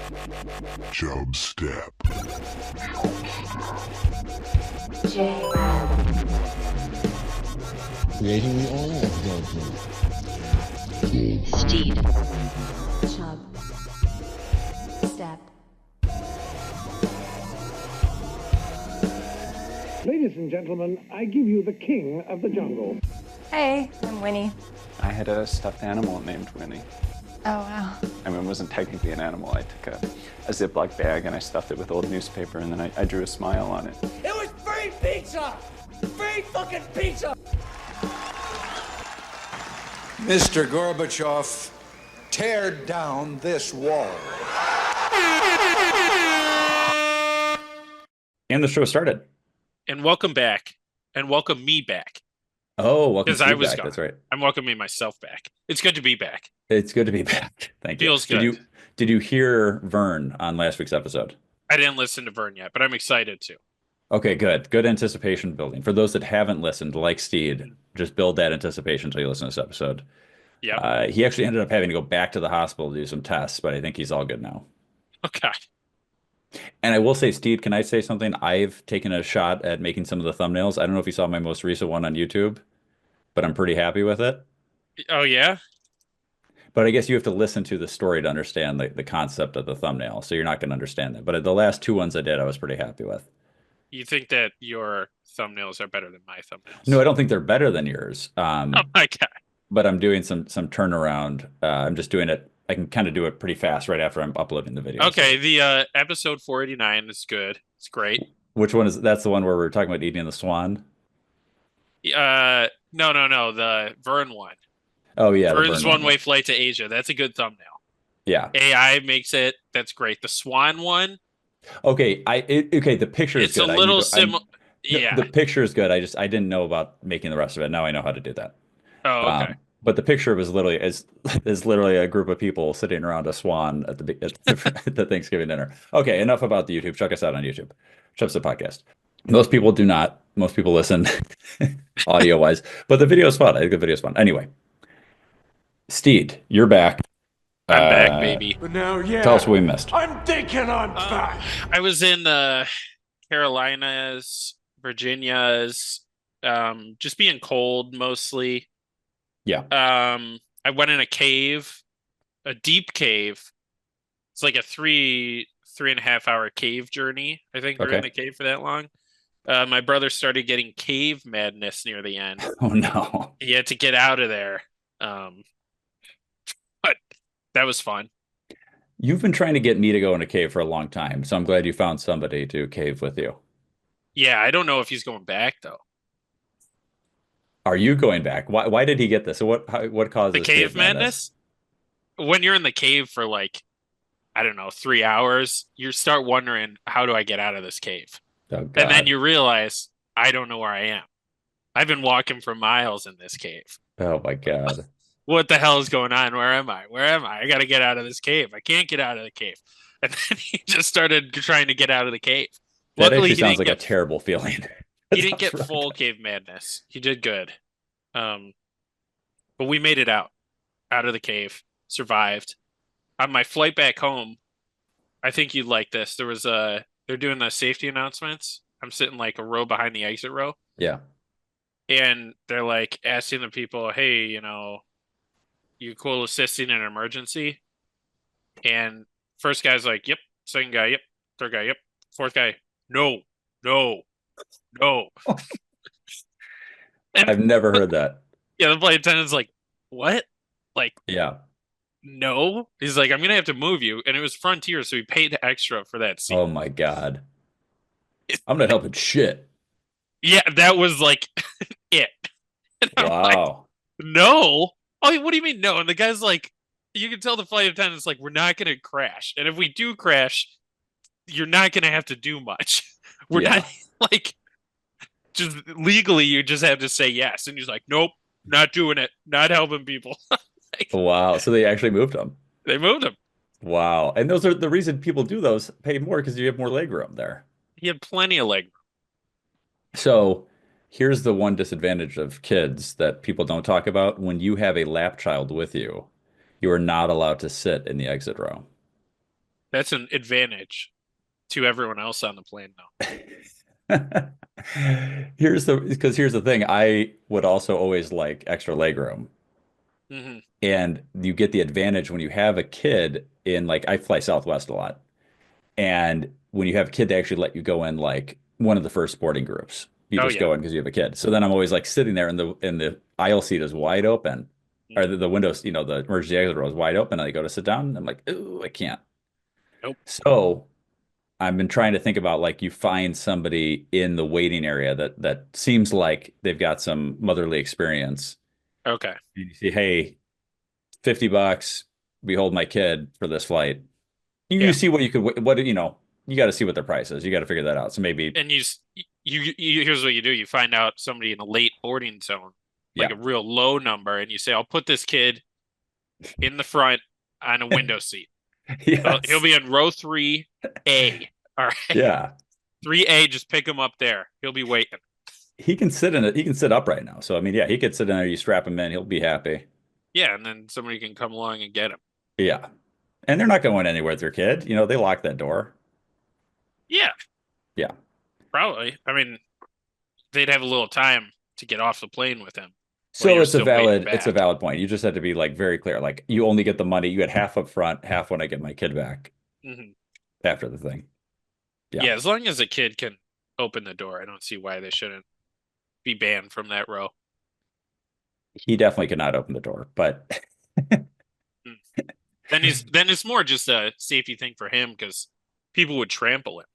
Chubstep. Jrad. Creating the oil of judgment. Steed. Chubstep. Ladies and gentlemen, I give you the king of the jungle. Hey, I'm Winnie. I had a stuffed animal named Winnie. Oh, wow. I mean, it wasn't technically an animal. I took a Ziploc bag and I stuffed it with old newspaper and then I drew a smile on it. It was free pizza! Free fucking pizza! Mr. Gorbachev, tear down this wall. And the show started. And welcome back. And welcome me back. Oh, welcome Because I was back. gone. That's right. I'm welcoming myself back. It's good to be back. It's good to be back. Thank you. Feels good. Did you hear Vern on last week's episode? I didn't listen to Vern yet, but I'm excited to. Okay, good. Good anticipation building. For those that haven't listened, like Steed, just build that anticipation until you listen to this episode. Yeah. He actually ended up having to go back to the hospital to do some tests, but I think he's all good now. Okay. And I will say, Steed, can I say something? I've taken a shot at making some of the thumbnails. I don't know if you saw my most recent one on YouTube, but I'm pretty happy with it. Oh, yeah? But I guess you have to listen to the story to understand the concept of the thumbnail, so you're not going to understand that. But the last two ones I did, I was pretty happy with. You think that your thumbnails are better than my thumbnails? No, I don't think they're better than yours. Oh, my God. But I'm doing some turnaround. I'm just doing it. I can kind of do it pretty fast right after I'm uploading the video. Okay, the episode 489 is good. It's great. Which one is that's the one where we're talking about eating the swan? No. The Vern one. Oh, yeah. Vern's one-way flight to Asia. That's a good thumbnail. Yeah. AI makes it. That's great. The swan one. Okay. The picture is It's good. a little similar. Yeah. The picture is good. I didn't know about making the rest of it. Now I know how to do that. Oh, okay. But the picture was literally is literally a group of people sitting around a swan at the Thanksgiving dinner. Okay, enough about the YouTube. Check us out on YouTube. Chubstep podcast. Most people do not. Most people listen audio wise, but the video is fun. I think the video is fun. Anyway, Steed, you're back. I'm back, baby. But now, yeah. Tell us what we missed. I'm thinking I'm back. I was in the Carolinas, Virginias, just being cold mostly. Yeah. I went in a cave, a deep cave. It's like a 3.5 hour cave journey. I think we're in the cave for that long. My brother started getting cave madness near the end. Oh no. He had to get out of there. But that was fun. You've been trying to get me to go in a cave for a long time, so I'm glad you found somebody to cave with you. Yeah, I don't know if he's going back though. Are you going back? Why did he get this? So what caused The this cave madness? When you're in the cave for like, I don't know, 3 hours, you start wondering, how do I get out of this cave? Oh, God. And then you realize, I don't know where I am. I've been walking for miles in this cave. Oh my God. What the hell is going on? Where am I? Where am I? I got to get out of this cave. I can't get out of the cave. And then he just started trying to get out of the cave. That Luckily, actually sounds like a terrible feeling. He didn't get full cave madness. He did good. But we made it out of the cave, survived. On my flight back home, I think you'd like this. They're doing the safety announcements. I'm sitting like a row behind the exit row. Yeah. And they're like asking the people, hey, you cool assisting in an emergency? And first guy's like, yep. Second guy, yep. Third guy, yep. Fourth guy, no. I've never heard that. Yeah, the flight attendant's like, what? Like, yeah. No. He's like, I'm going to have to move you. And it was Frontier, so he paid extra for that seat. Oh, my God. I'm not helping shit. Yeah, that was like it. And I'm like, no. Oh, what do you mean no? And the guy's like, you can tell the flight attendant's like, we're not going to crash. And if we do crash, you're not going to have to do much. We're not like, just legally, you just have to say yes. And he's like, nope, not doing it. Not helping people. Like, wow. So they actually moved him. They moved him. Wow. And those are the reason people do those, pay more because you have more leg room there. He had plenty of leg room. So here's the one disadvantage of kids that people don't talk about. When you have a lap child with you, you are not allowed to sit in the exit row. That's an advantage to everyone else on the plane, though. Here's the thing. I would also always like extra legroom. Hmm. And you get the advantage when you have a kid in, like, I fly Southwest a lot. And when you have a kid, they actually let you go in like one of the first sporting groups. You Oh just yeah. go in because you have a kid. So then I'm always like sitting there and the aisle seat is wide open. Or Mhm. the windows, the emergency exit row is wide open, and I go to sit down, and I'm like, ooh, I can't. Nope. So I've been trying to think about, like, you find somebody in the waiting area that seems like they've got some motherly experience. Okay. And you say, hey, $50, behold my kid for this flight. You Yeah. see what you got to see what their price is. You got to figure that out. So maybe, And you here's what you do. You find out somebody in a late boarding zone, like yeah. a real low number, and you say, I'll put this kid in the front on a window seat. Yes. He'll be in row 3A. All right. Yeah. 3A, just pick him up there. He'll be waiting. He can sit in it. He can sit up right now. So, I mean, yeah, he could sit in there. You strap him in. He'll be happy. Yeah, and then somebody can come along and get him. Yeah. And they're not going anywhere with their kid. They lock that door. Yeah, Yeah. probably. I mean, they'd have a little time to get off the plane with him. So it's a valid point. You just had to be, like, very clear. Like, you only get the money. You get half up front, half when I get my kid back after the thing. Yeah. Yeah, as long as a kid can open the door, I don't see why they shouldn't be banned from that row. He definitely could not open the door, but Then it's more just a safety thing for him because people would trample him.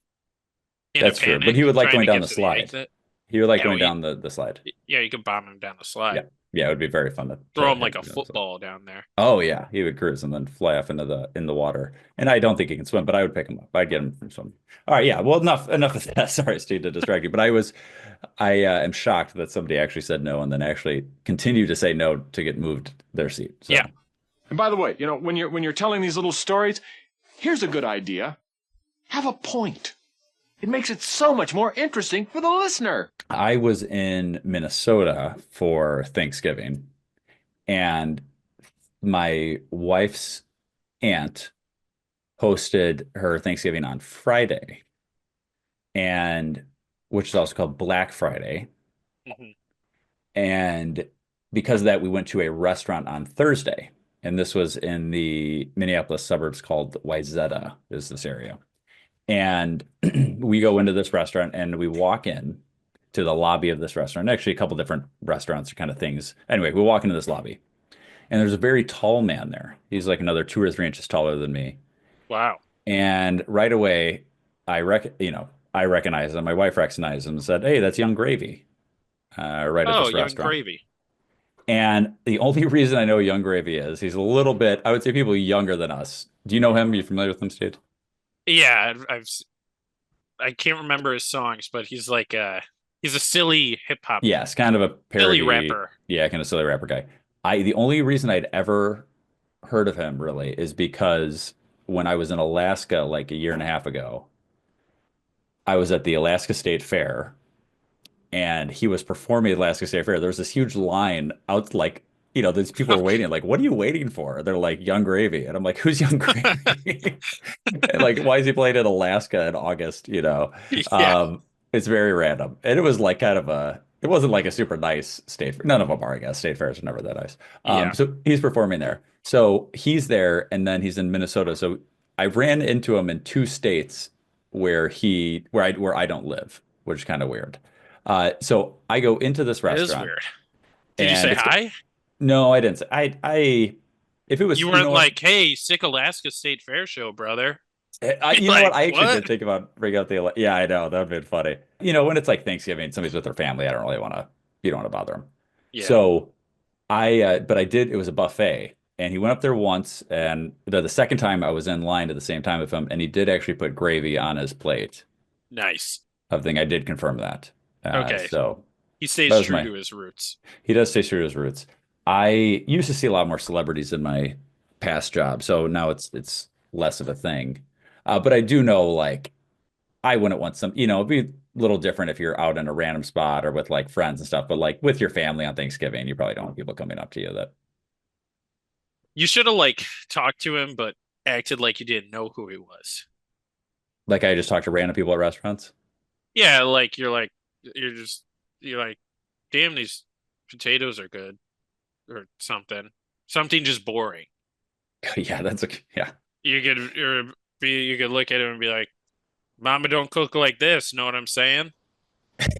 That's true. But he would like going down the to slide. exit. He would like Yeah, going down the slide. Yeah, you could bomb him down the slide. Yeah. Yeah, it would be very fun to Throw him hit like a down the slide. football down there. Oh yeah, he would cruise and then fly off into the water. And I don't think he can swim, but I would pick him up. I'd get him from swim. All right, yeah. Well, enough of that. Sorry, Steve, to distract you, but I am shocked that somebody actually said no and then actually continued to say no to get moved their seat. So. Yeah. And by the way, when you're telling these little stories, here's a good idea. Have a point. It makes it so much more interesting for the listener. I was in Minnesota for Thanksgiving, and my wife's aunt hosted her Thanksgiving on Friday, and which is also called Black Friday. Mm-hmm. And because of that, we went to a restaurant on Thursday, and this was in the Minneapolis suburbs called Wayzata, is this area. And we go into this restaurant and we walk in to the lobby of this restaurant. Actually, a couple different restaurants or kind of things. Anyway, we walk into this lobby and there's a very tall man there. He's like another 2 or 3 inches taller than me. Wow. And right away, I recognize him. My wife recognized him and said, "Hey, that's Young Gravy." Right at this Young restaurant. Gravy. And the only reason I know Young Gravy is he's a little bit, I would say, people younger than us. Do you know him? Are you familiar with him, Steve? Yeah, I can't remember his songs, but he's like he's a silly hip hop. Yes, kind of a parody silly rapper. Yeah, kind of silly rapper guy. The only reason I'd ever heard of him really is because when I was in Alaska like a year and a half ago, I was at the Alaska State Fair and he was performing at Alaska State Fair. There was this huge line out, like, these people were waiting. Like, what are you waiting for? They're like, Young Gravy. And I'm like, who's Young Gravy? And like, why is he playing in Alaska in August? Yeah. It's very random. And it was like it wasn't like a super nice state fair. None of them are, I guess. State fairs are never that nice. Yeah. So he's performing there. So he's there and then he's in Minnesota. So I ran into him in 2 states where I don't live, which is kind of weird. So I go into this restaurant. It is weird. Did you say hi? No, I didn't say. I if it was, you weren't like, "Hey, sick Alaska State Fair show, brother." You know like, what? I actually what? did think about bringing out the. Yeah, I know that would be funny. When it's like Thanksgiving, somebody's with their family. I don't really want to. You don't want to bother them. Yeah. So but I did. It was a buffet, and he went up there once, and the second time I was in line at the same time with him, and he did actually put gravy on his plate. Nice. I did confirm that. Okay. So he stays true to his roots. He does stay true to his roots. I used to see a lot more celebrities in my past job, so now it's less of a thing. But I do know, like, I wouldn't want it'd be a little different if you're out in a random spot or with like friends and stuff, but like with your family on Thanksgiving, you probably don't want people coming up to you that. You should have like talked to him, but acted like you didn't know who he was. Like I just talked to random people at restaurants. Yeah, like you're like damn, these potatoes are good or something. Something just boring. Yeah, yeah. You could look at him and be like, Mama don't cook like this, know what I'm saying?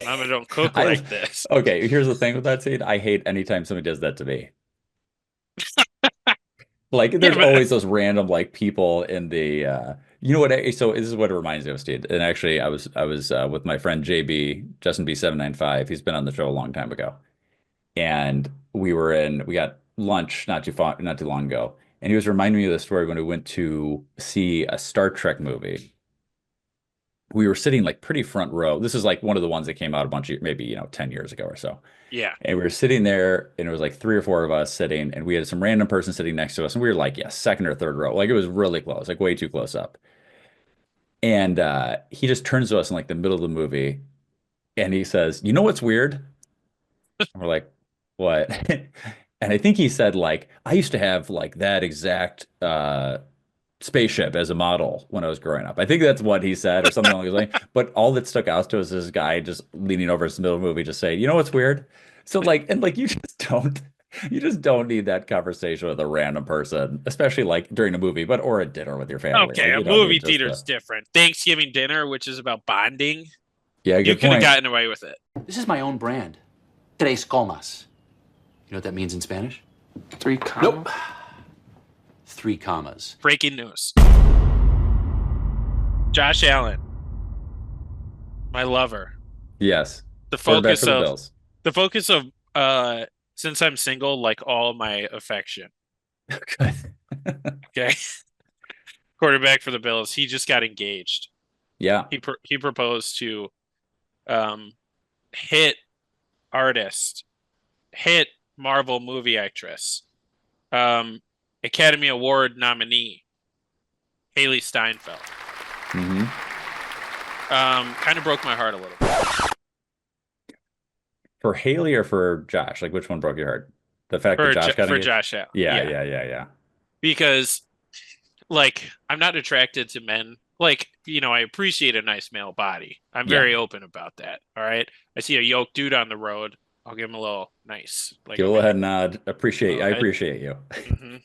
Mama don't cook like this. Okay, here's the thing with that scene. I hate anytime somebody does that to me. Like there's always those random like people in the you know what, so this is what it reminds me of, Steve. And actually I was with my friend JB, Justin B795. He's been on the show a long time ago. And we got lunch not too long ago. And he was reminding me of the story when we went to see a Star Trek movie. We were sitting like pretty front row. This is like one of the ones that came out a bunch of maybe 10 years ago or so. Yeah. And we were sitting there, and it was like 3 or 4 of us sitting, and we had some random person sitting next to us, and we were like, yeah, second or third row. Like it was really close, like way too close up. And he just turns to us in like the middle of the movie, and he says, "You know what's weird?" And we're like, "What?" And I think he said, like, I used to have like that exact spaceship as a model when I was growing up. I think that's what he said or something along those lines. But all that stuck out to us is this guy just leaning over his middle movie, just saying, "You know what's weird?" So like, and like, you just don't need that conversation with a random person, especially like during a movie, but or a dinner with your family. Okay, Like, a movie theater is different. Thanksgiving dinner, which is about bonding. Yeah, you could have gotten away with it. This is my own brand. Tres comas. You know what that means in Spanish? 3 commas? Nope. 3 commas. Breaking news. Josh Allen, my lover. Yes. The focus of since I'm single, like all my affection. Okay. Okay. Quarterback for the Bills. He just got engaged. Yeah. He proposed to hit artist, hit Marvel movie actress, Academy Award nominee, Haley Steinfeld. Mm-hmm. Kind of broke my heart a little bit. For Haley or for Josh? Like, which one broke your heart? The fact that Josh got engaged? Josh Allen. Yeah. Because, like, I'm not attracted to men. Like, I appreciate a nice male body. I'm very open about that. All right. I see a yoked dude on the road. I'll give him a little nice. Like, give a little head nod. I appreciate you. Mm-hmm.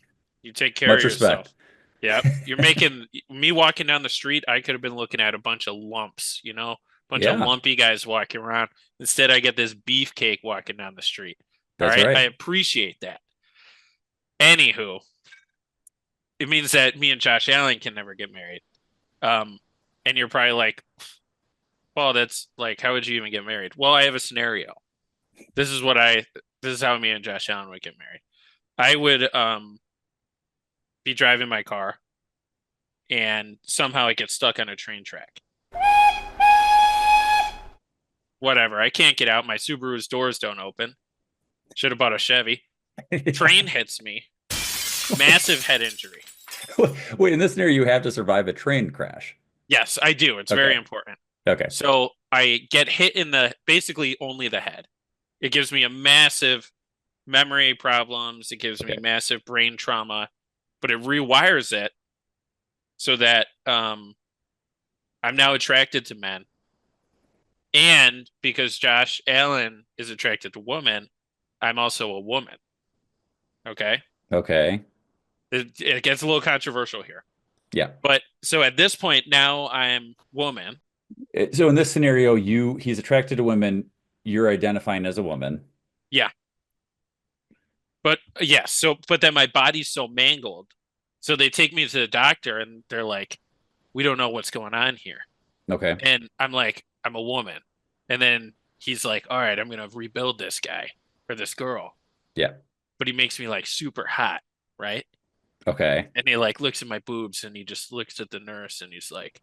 You take care Much of yourself. Respect. Yeah. You're making me walking down the street. I could have been looking at a bunch of lumps, bunch of lumpy guys walking around. Instead, I get this beefcake walking down the street. That's all right. right. I appreciate that. Anywho, it means that me and Josh Allen can never get married. And you're probably like, well, that's like, how would you even get married? Well, I have a scenario. This is how me and Josh Allen would get married. I would be driving my car and somehow it gets stuck on a train track. Whatever. I can't get out. My Subaru's doors don't open. Should have bought a Chevy. Train hits me. Massive head injury. Wait, in this scenario, you have to survive a train crash. Yes, I do. It's very important. Okay. So I get hit in basically only the head. It gives me a massive memory problems. It gives me massive brain trauma, but it rewires it so that I'm now attracted to men. And because Josh Allen is attracted to women, I'm also a woman. Okay. Okay. It gets a little controversial here. Yeah. But so at this point, now I'm woman. So in this scenario, he's attracted to women. You're identifying as a woman. Yeah. But yes. But then my body's so mangled. So they take me to the doctor and they're like, we don't know what's going on here. Okay. And I'm like, I'm a woman. And then he's like, all right, I'm going to rebuild this guy or this girl. Yeah. But he makes me like super hot. Right. Okay. And he like looks at my boobs and he just looks at the nurse and he's like,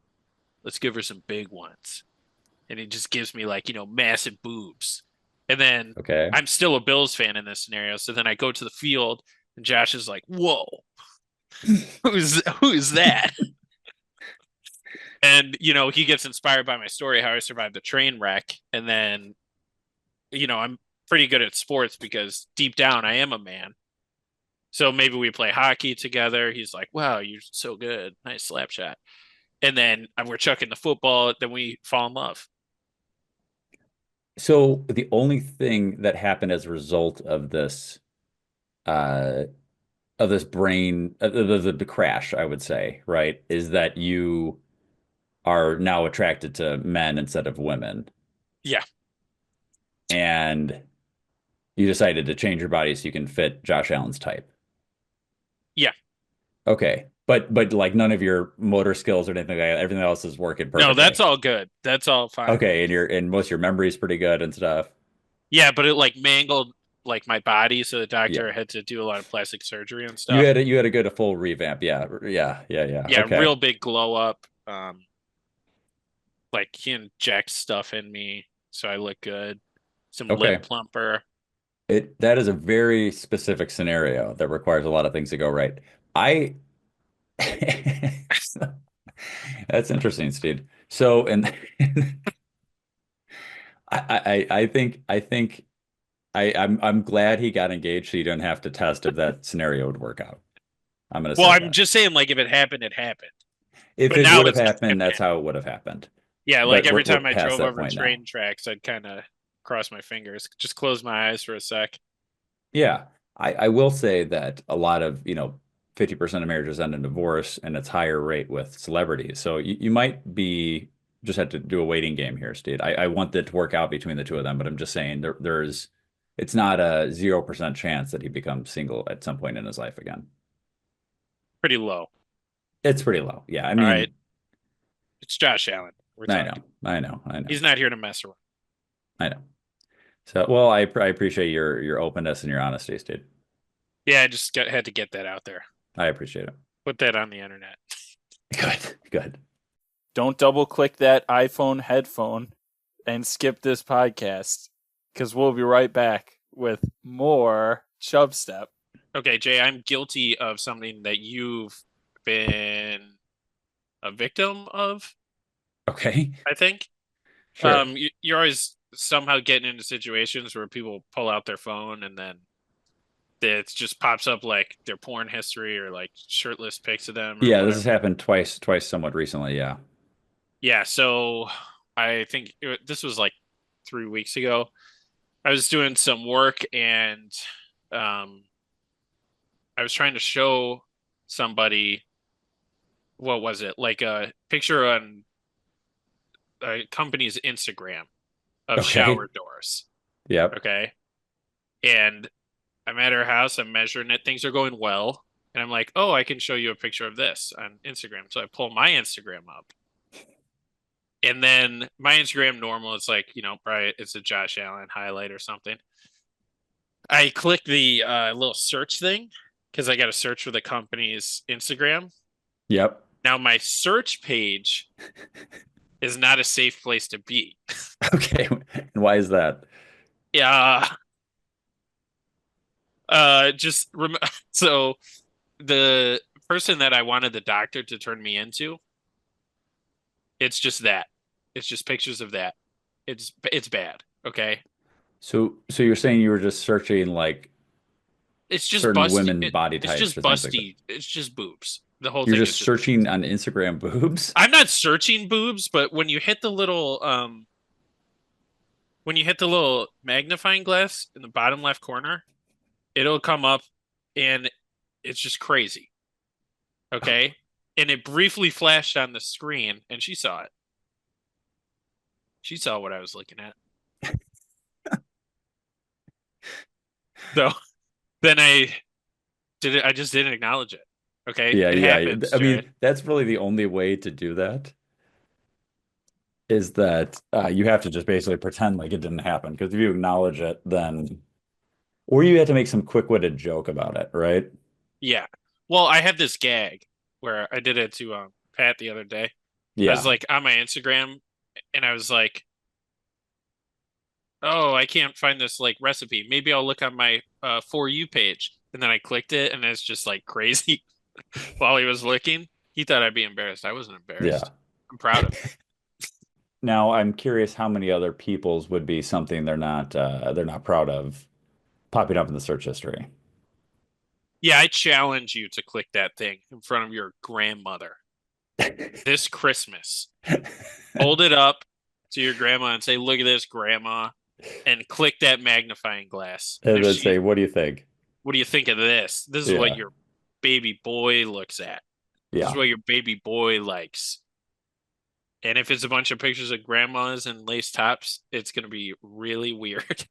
let's give her some big ones. And he just gives me like, massive boobs. And then I'm still a Bills fan in this scenario. So then I go to the field and Josh is like, whoa, who is that? And, he gets inspired by my story, how I survived the train wreck. And then, I'm pretty good at sports because deep down I am a man. So maybe we play hockey together. He's like, wow, you're so good. Nice slap shot. And then we're chucking the football. Then we fall in love. So the only thing that happened as a result of this uh brain the crash, I would say, right, is that you are now attracted to men instead of women. Yeah. And you decided to change your body so you can fit Josh Allen's type. Yeah. Okay. But like none of your motor skills or anything like that, everything else is working perfectly. No, that's all good. That's all fine. Okay, and most of your memory is pretty good and stuff. Yeah, but it like mangled like my body, so the doctor had to do a lot of plastic surgery and stuff. You had a good full revamp. Yeah. Yeah, Okay. real big glow up. Like he injects stuff in me so I look good. Some lip plumper. That is a very specific scenario that requires a lot of things to go right. That's interesting, Steve. So, and I'm glad he got engaged so you don't have to test if that scenario would work out. I'm gonna say I'm just saying, like, if it happened, it happened. If it would have happened, that's how it would have happened. Yeah, like every time I drove over train tracks, I'd kind of cross my fingers, just close my eyes for a sec. Yeah, I will say that a lot of 50% of marriages end in divorce, and it's higher rate with celebrities. So you might be just have to do a waiting game here, Steve. I want that to work out between the two of them, but I'm just saying it's not a 0% chance that he becomes single at some point in his life again. Pretty low. It's pretty low. Yeah, I mean, all right. It's Josh Allen. I know. He's not here to mess around. I know. So, well, I appreciate your openness and your honesty, Steve. Yeah, I just had to get that out there. I appreciate it. Put that on the internet. Good. Don't double click that iPhone headphone and skip this podcast, because we'll be right back with more Chubstep. Okay, Jay, I'm guilty of something that you've been a victim of. Okay. I think. Sure. You're always somehow getting into situations where people pull out their phone and then it just pops up like their porn history or like shirtless pics of them. Yeah, this has happened twice somewhat recently. Yeah. Yeah. So I think this was like 3 weeks ago. I was doing some work and I was trying to show somebody, what was it? Like a picture on a company's Instagram of shower doors. Yep. Okay. And I'm at her house. I'm measuring it. Things are going well. And I'm like, oh, I can show you a picture of this on Instagram. So I pull my Instagram up. And then my Instagram normal, it's like, probably it's a Josh Allen highlight or something. I click the little search thing because I got to search for the company's Instagram. Yep. Now my search page is not a safe place to be. Okay. And why is that? Yeah. So the person that I wanted the doctor to turn me into, it's just that. It's just pictures of that. It's bad. Okay. So you're saying you were just searching like it's just certain busty. women body types. It's just busty. It's just boobs. The whole You're thing. You're just searching on Instagram boobs? I'm not searching boobs, but when you hit the little magnifying glass in the bottom left corner, it'll come up and it's just crazy. Okay? And it briefly flashed on the screen and she saw it. She saw what I was looking at. So then I just didn't acknowledge it. Okay. Yeah, it happens, I mean, that's really the only way to do that. Is that you have to just basically pretend like it didn't happen, because if you acknowledge it, then, or you have to make some quick-witted joke about it, right? Yeah. Well, I have this gag where I did it to Pat the other day. Yeah. I was like on my Instagram, and I was like, "Oh, I can't find this like recipe. Maybe I'll look on my For You page." And then I clicked it, and it's just like crazy. While he was looking, he thought I'd be embarrassed. I wasn't embarrassed. Yeah. I'm proud of it. Now, I'm curious how many other people's would be something they're not proud of popping up in the search history. Yeah, I challenge you to click that thing in front of your grandmother this Christmas. Hold it up to your grandma and say, "Look at this, grandma," and click that magnifying glass. And then say, "What do you think? What do you think of this? This is what your baby boy looks at. This is what your baby boy likes." And if it's a bunch of pictures of grandmas and lace tops, it's going to be really weird.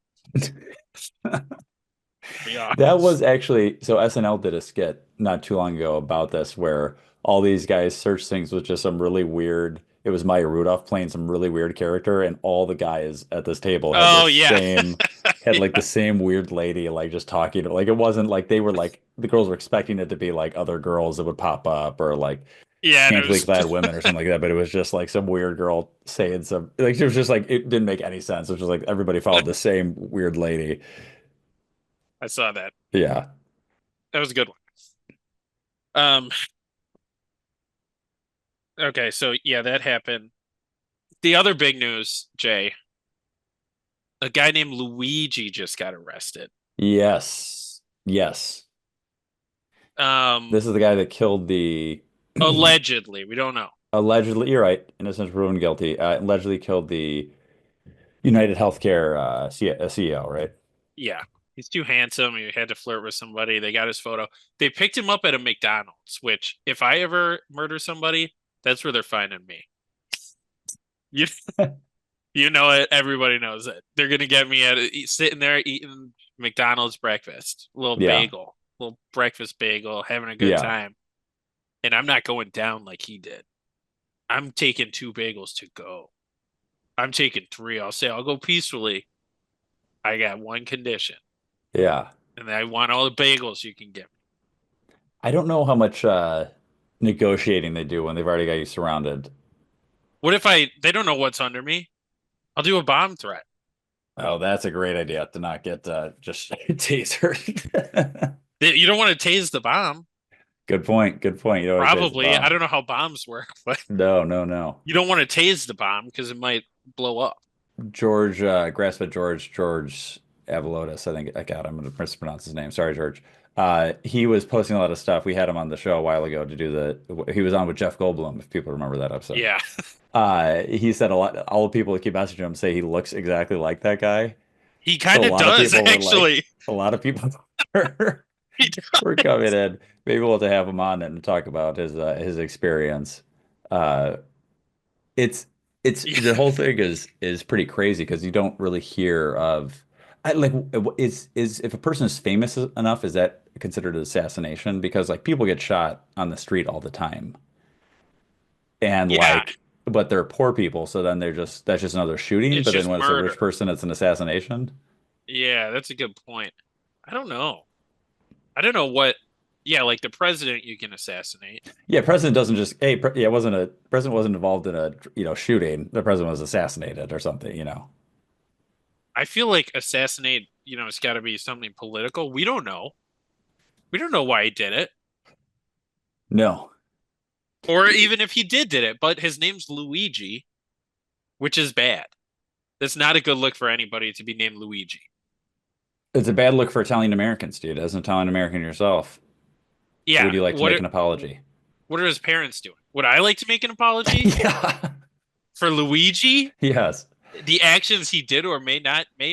That was actually, so SNL did a skit not too long ago about this where all these guys search things with just some really weird, it was Maya Rudolph playing some really weird character, and all the guys at this table had had like the same weird lady like just talking. Like it wasn't like they were like the girls were expecting it to be like other girls that would pop up or like scantily clad women or something like that, but it was just like some weird girl saying some like it was just like it didn't make any sense. It was just like everybody followed the same weird lady. I saw that. Yeah. That was a good one. Okay, so yeah, that happened. The other big news, Jay, a guy named Luigi just got arrested. Yes. Yes. This is the guy that killed the allegedly, we don't know. Allegedly, you're right. Innocent proven guilty. Allegedly killed the UnitedHealthcare CEO, right? Yeah. He's too handsome. He had to flirt with somebody. They got his photo. They picked him up at a McDonald's, which if I ever murder somebody, that's where they're finding me. You know it. Everybody knows it. They're gonna get me at sitting there eating McDonald's breakfast, bagel, little breakfast bagel, having a good time. And I'm not going down like he did. I'm taking 2 bagels to go. I'm taking 3. I'll say I'll go peacefully. I got one condition. Yeah. And I want all the bagels you can give me. I don't know how much negotiating they do when they've already got you surrounded. What if they don't know what's under me? I'll do a bomb threat. Oh, that's a great idea to not get just tasered. You don't want to tase the bomb. Good point. Good point. You don't Probably. I don't know how bombs work, but no. You don't want to tase the bomb because it might blow up. George George Avalotis, I think. I'm going to mispronounce his name. Sorry, George. He was posting a lot of stuff. We had him on the show a while ago to do he was on with Jeff Goldblum, if people remember that episode. Yeah. He said all the people that keep messaging him say he looks exactly like that guy. He kind of does, actually. A lot of people were coming in. Maybe we'll have to have him on and talk about his experience. It's the whole thing is pretty crazy because you don't really hear of is if a person is famous enough, is that considered an assassination? Because like people get shot on the street all the time. And but they're poor people, so then that's just another shooting. But then when it's a rich person, it's an assassination. Yeah, that's a good point. I don't know what. Yeah, like the president, you can assassinate. Yeah, president doesn't just president wasn't involved in a shooting. The president was assassinated or something. I feel like assassinate. It's got to be something political. We don't know. We don't know why he did it. No. Or even if he did it, but his name's Luigi, which is bad. That's not a good look for anybody to be named Luigi. It's a bad look for Italian Americans, dude. As an Italian American yourself, yeah. Would you like to make an apology? What are his parents doing? Would I like to make an apology? Yeah. For Luigi? Yes. The actions he did or may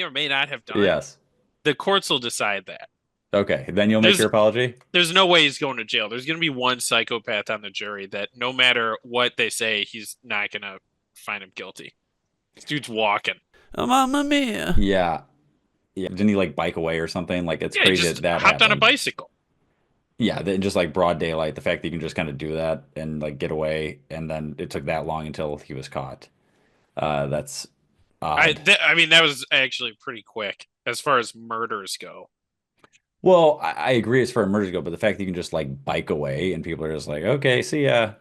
or may not have done. Yes. The courts will decide that. Okay, then you'll make your apology? There's no way he's going to jail. There's going to be one psychopath on the jury that no matter what they say, he's not going to find him guilty. This dude's walking. Oh, mamma mia. Yeah. Yeah. Didn't he like bike away or something? Like it's crazy that hopped happened. On a bicycle. Yeah, just like broad daylight, the fact that you can just kind of do that and like get away, and then it took that long until he was caught. That's odd. I mean, that was actually pretty quick as far as murders go. Well, I agree as far as murders go, but the fact that you can just like bike away and people are just like, okay, see ya.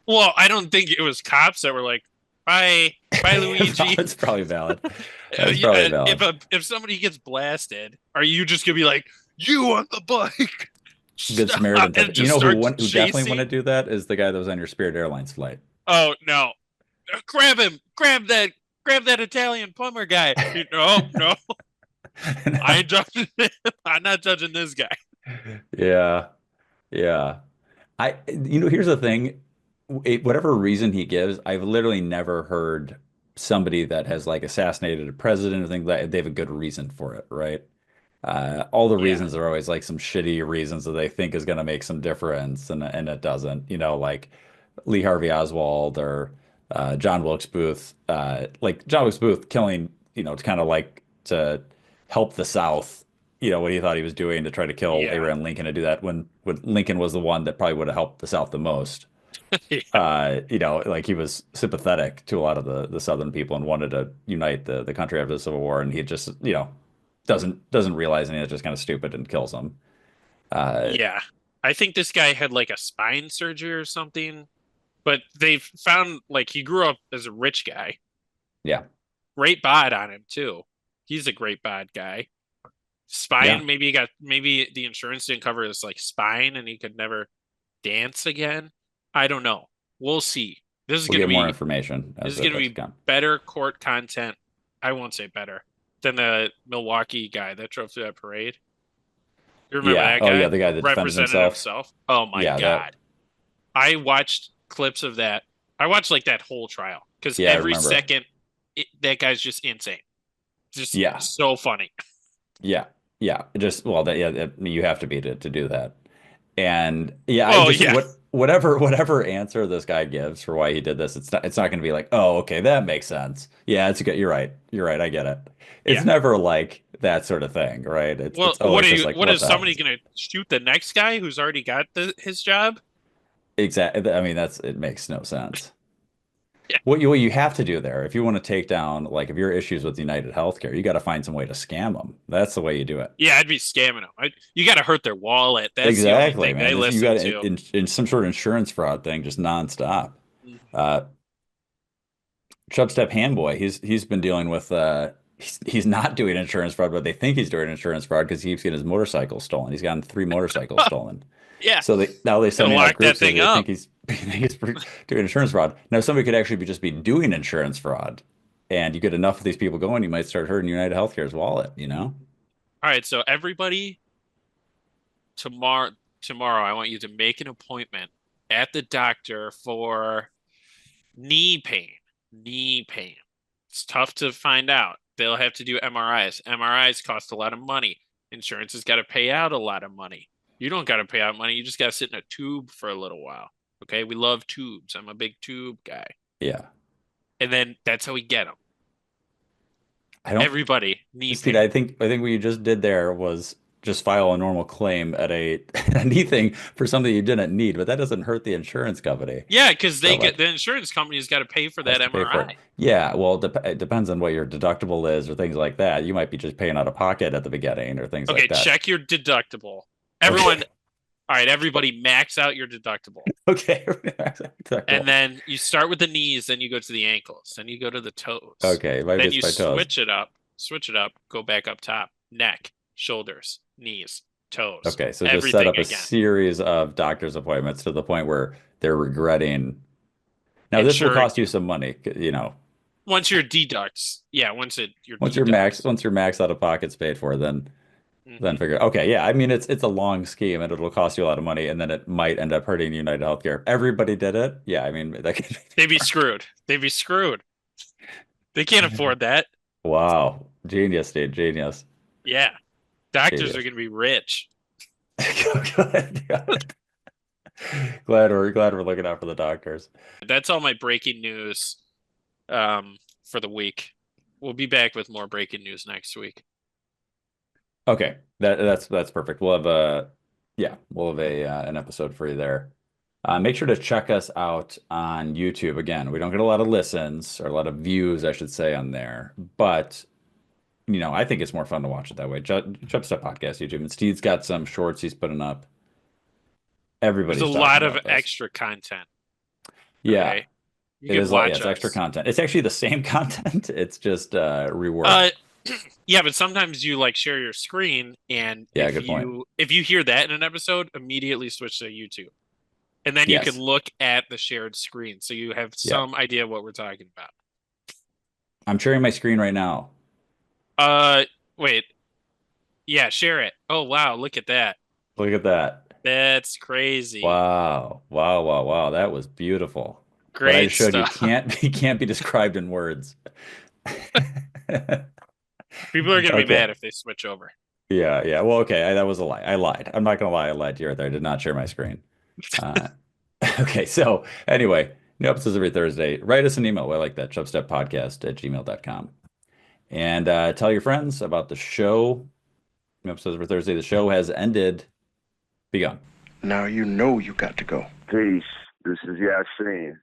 Well, I don't think it was cops that were like, bye, Luigi. That's probably valid. That's probably valid. If somebody gets blasted, are you just gonna be like, you on the bike? Good Samaritan. You know who definitely want to do that is the guy that was on your Spirit Airlines flight. Oh no! Grab him! Grab that Italian plumber guy. No. I ain't judging him. I'm not judging this guy. Yeah, yeah. Here's the thing. Whatever reason he gives, I've literally never heard somebody that has like assassinated a president or things like that they have a good reason for it, right? All the Yeah. reasons are always like some shitty reasons that they think is going to make some difference, and it doesn't. Like Lee Harvey Oswald or John Wilkes Booth. Like John Wilkes Booth killing, to kind of like to help the South. What he thought he was doing to try to kill Yeah. Abraham Lincoln to do that when Lincoln was the one that probably would have helped the South the most. Yeah. Like he was sympathetic to a lot of the Southern people and wanted to unite the country after the Civil War, and he just, doesn't realize anything. It's just kind of stupid and kills them. Yeah. I think this guy had like a spine surgery or something, but they found like he grew up as a rich guy. Yeah. Great bod on him too. He's a great bod guy. Spine, Yeah. maybe the insurance didn't cover his like spine and he could never dance again. I don't know. We'll see. This is We'll gonna get more be information this as is it gonna does be come. better court content. I won't say better than the Milwaukee guy that drove through that parade. You remember Yeah. that Oh, guy? yeah, the guy that defended Represented himself. himself. Oh my Yeah, God. I watched clips of that. I watched like that whole trial because yeah, I every remember. second that guy's just insane. Just Yeah. so funny. Yeah. Yeah. Just well, you have to be to do that. And yeah, I Oh just yeah. whatever answer this guy gives for why he did this, it's not going to be like, oh, okay, that makes sense. Yeah, it's good. You're right. You're right. I get it. It's Yeah. never like that sort of thing, right? It's Well, it's always just like, what what is the hell? somebody gonna shoot the next guy who's already got his job? Exactly. I mean, it makes no sense. Yeah. What you have to do there, if you want to take down, like, if your issues with UnitedHealthcare, you got to find some way to scam them. That's the way you do it. Yeah, I'd be scamming them. You got to hurt their wallet. That's the only Exactly, thing they man. You listen got to. in some sort of insurance fraud thing, just nonstop. Mhm. Uh, Chubstep Handboy, he's been dealing with he's not doing insurance fraud, but they think he's doing insurance fraud because he keeps getting his motorcycle stolen. He's gotten 3 motorcycles stolen. Yeah. So now they Gotta sending out lock that groups that thing they up. think he's doing insurance fraud. Now somebody could actually just be doing insurance fraud, and you get enough of these people going, you might start hurting United Healthcare's wallet. All right, so everybody tomorrow I want you to make an appointment at the doctor for knee pain. Knee pain. It's tough to find out. They'll have to do MRIs. MRIs cost a lot of money. Insurance has got to pay out a lot of money. You don't got to pay out money. You just got to sit in a tube for a little while. Okay, we love tubes. I'm a big tube guy. Yeah. And then that's how we get them. I don't. Everybody knee Steve, pain. I think what you just did there was just file a normal claim at a anything for something you didn't need, but that doesn't hurt the insurance company. Yeah, because So, like, the insurance company's got to pay for has that to pay for it. MRI. Yeah, well, it depends on what your deductible is or things like that. You might be just paying out of pocket at the beginning or things Okay, like that. check your deductible. Everyone, all right, everybody max out your deductible. Okay. And then you start with the knees, then you go to the ankles, then you go to the toes. Okay, Then you switch it up, go back up top. Neck, shoulders, knees, toes. Okay, so just set everything up a again. series of doctor's appointments to the point where they're regretting. Now, this will cost you some money, Once your deducts, yeah, once your max out of pocket's paid for, then Mhm. figure. Okay, yeah, I mean it's a long scheme and it'll cost you a lot of money, and then it might end up hurting United Healthcare. If everybody did it, yeah, I mean They'd be screwed. They'd be screwed. They can't afford that. Wow, genius, dude, genius. Yeah. Doctors Genius. are going to be rich. Glad we're looking out for the doctors. That's all my breaking news for the week. We'll be back with more breaking news next week. Okay, that's perfect. We'll have an episode for you there. Make sure to check us out on YouTube. Again, we don't get a lot of listens or a lot of views, I should say, on there, but I think it's more fun to watch it that way. Chubstep Podcast YouTube, and Steed's got some shorts he's putting up. Everybody's There's a talking lot of about this. extra content. Yeah. Okay? You It can is watch it's us. extra content. It's actually the same content. It's just reworked. Yeah, but sometimes you like share your screen, and Yeah, good point. if you hear that in an episode, immediately switch to YouTube, and then Yes. you can look at the shared screen, so you have some idea of what we're talking about. I'm sharing my screen right now. Wait, yeah, share it. Oh wow, look at that. Look at that. That's crazy. Wow. That was beautiful. Great what I showed stuff. You can't be described in words. People are gonna be mad if they switch over. Yeah. Well, okay, that was a lie. I lied. I'm not gonna lie. I lied to you right there. I did not share my screen. Okay, so anyway, new episodes every Thursday. Write us an email. I like that. Chubsteppodcast@gmail.com. And tell your friends about the show. New episodes every Thursday. The show has ended. Begun. Now you know you got to go. Peace. This is Yasin.